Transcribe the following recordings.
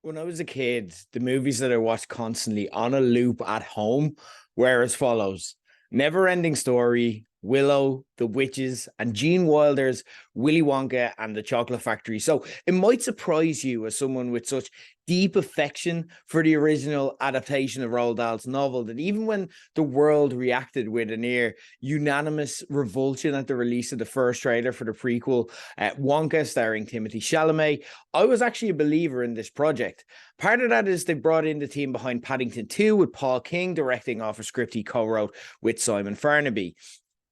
When I was a kid, the movies that I watched constantly on a loop at home were as follows: Never Ending Story, Willow, The Witches, and Gene Wilder's Willy Wonka and the Chocolate Factory. So it might surprise you, as someone with such deep affection for the original adaptation of Roald Dahl's novel, that even when the world reacted with a near unanimous revulsion at the release of the first trailer for the prequel, Wonka, starring Timothy Chalamet, I was actually a believer in this project. Part of that is they brought in the team behind Paddington 2 with Paul King directing off a script he co-wrote with Simon Farnaby.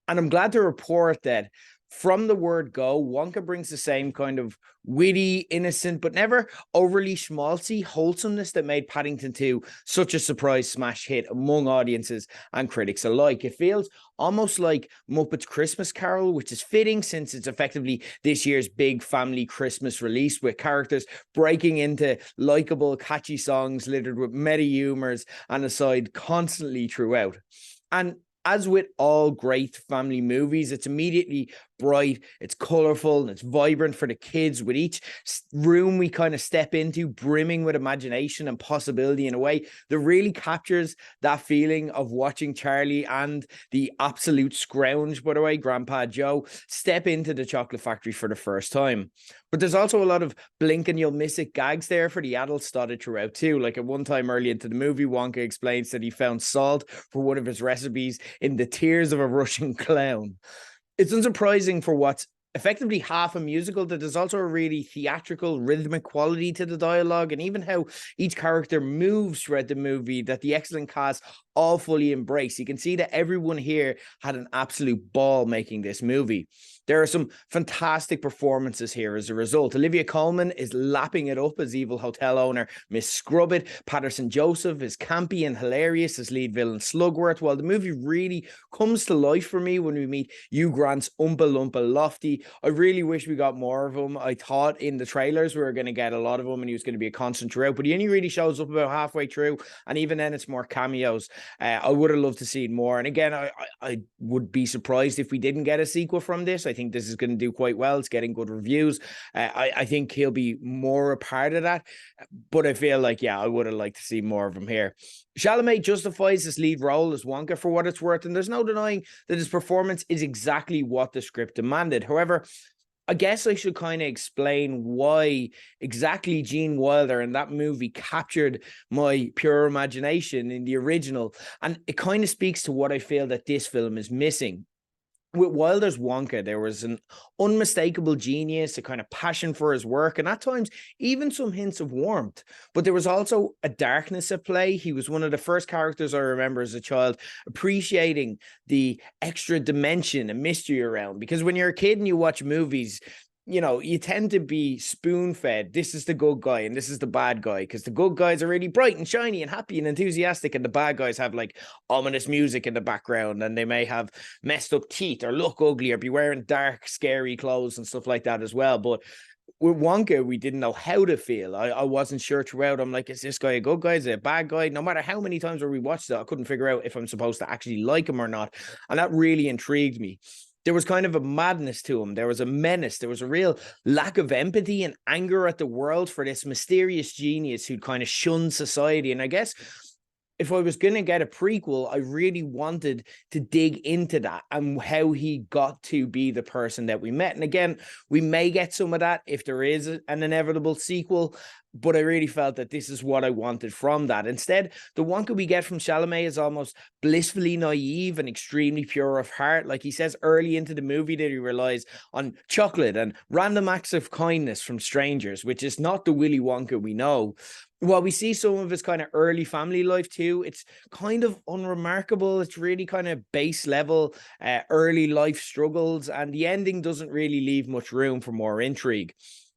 And I'm glad to report that from the word go, Wonka brings the same kind of witty, innocent, but never overly schmaltzy wholesomeness that made Paddington 2 such a surprise smash hit among audiences and critics alike. It feels almost like Muppets Christmas Carol, which is fitting since it's effectively this year's big family Christmas release, with characters breaking into likable, catchy songs littered with meta humors and aside constantly throughout. And as with all great family movies, it's immediately bright, it's colorful, and it's vibrant for the kids, with each room we kind of step into brimming with imagination and possibility in a way that really captures that feeling of watching Charlie and the absolute scrounge, by the way, Grandpa Joe, step into the chocolate factory for the first time. But there's also a lot of blink and you'll miss it gags there for the adults dotted throughout too. Like at one time early into the movie, Wonka explains that he found salt for one of his recipes in the tears of a Russian clown. It's unsurprising for what's effectively half a musical that there's also a really theatrical, rhythmic quality to the dialogue, and even how each character moves throughout the movie that the excellent cast all fully embrace. You can see that everyone here had an absolute ball making this movie. There are some fantastic performances here as a result. Olivia Colman is lapping it up as evil hotel owner Miss Scrubbit. Patterson Joseph is campy and hilarious as lead villain Slugworth, while the movie really comes to life for me when we meet Hugh Grant's Oompa Loompa Lofty. I really wish we got more of him. I thought in the trailers we were going to get a lot of him and he was going to be a constant throughout, but he only really shows up about halfway through, and even then it's more cameos. I would have loved to see more. And again, I would be surprised if we didn't get a sequel from this. I think this is going to do quite well. It's getting good reviews. I think he'll be more a part of that. But I feel like, yeah, I would have liked to see more of him here. Chalamet justifies his lead role as Wonka for what it's worth, and there's no denying that his performance is exactly what the script demanded. However, I guess I should kind of explain why exactly Gene Wilder and that movie captured my pure imagination in the original. And it kind of speaks to what I feel that this film is missing. With Wilder's Wonka, there was an unmistakable genius, a kind of passion for his work, and at times even some hints of warmth. But there was also a darkness at play. He was one of the first characters I remember as a child appreciating the extra dimension and mystery around. Because when you're a kid and you watch movies, you tend to be spoon fed. This is the good guy and this is the bad guy, because the good guys are really bright and shiny and happy and enthusiastic, and the bad guys have like ominous music in the background, and they may have messed up teeth or look ugly or be wearing dark, scary clothes and stuff like that as well. But with Wonka, we didn't know how to feel. I wasn't sure throughout. I'm like, is this guy a good guy? Is he a bad guy? No matter how many times we watched it, I couldn't figure out if I'm supposed to actually like him or not. And that really intrigued me. There was kind of a madness to him. There was a menace. There was a real lack of empathy and anger at the world for this mysterious genius who'd kind of shunned society. And I guess if I was going to get a prequel, I really wanted to dig into that and how he got to be the person that we met. And again, we may get some of that if there is an inevitable sequel, but I really felt that this is what I wanted from that. Instead, the Wonka we get from Chalamet is almost blissfully naive and extremely pure of heart. Like he says early into the movie that he relies on chocolate and random acts of kindness from strangers, which is not the Willy Wonka we know. While we see some of his kind of early family life too, it's kind of unremarkable. It's really kind of base level, early life struggles, and the ending doesn't really leave much room for more intrigue.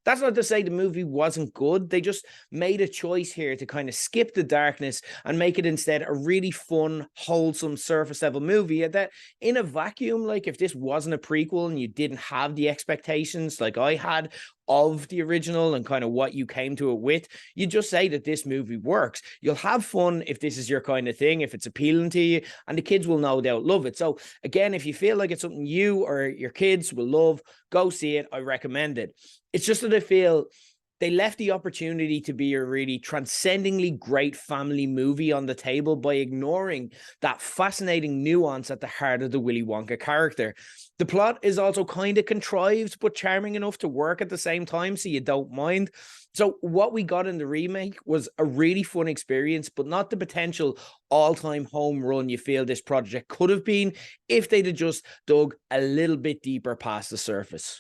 That's not to say the movie wasn't good. They just made a choice here to kind of skip the darkness and make it instead a really fun, wholesome, surface level movie that in a vacuum, like if this wasn't a prequel and you didn't have the expectations like I had of the original and kind of what you came to it with, you just say that this movie works. You'll have fun if this is your kind of thing, if it's appealing to you, and the kids will no doubt love it. So again, if you feel like it's something you or your kids will love, go see it. I recommend it. It's just that I feel they left the opportunity to be a really transcendingly great family movie on the table by ignoring that fascinating nuance at the heart of the Willy Wonka character. The plot is also kind of contrived, but charming enough to work at the same time, so you don't mind. So what we got in the remake was a really fun experience, but not the potential all-time home run you feel this project could have been if they'd have just dug a little bit deeper past the surface.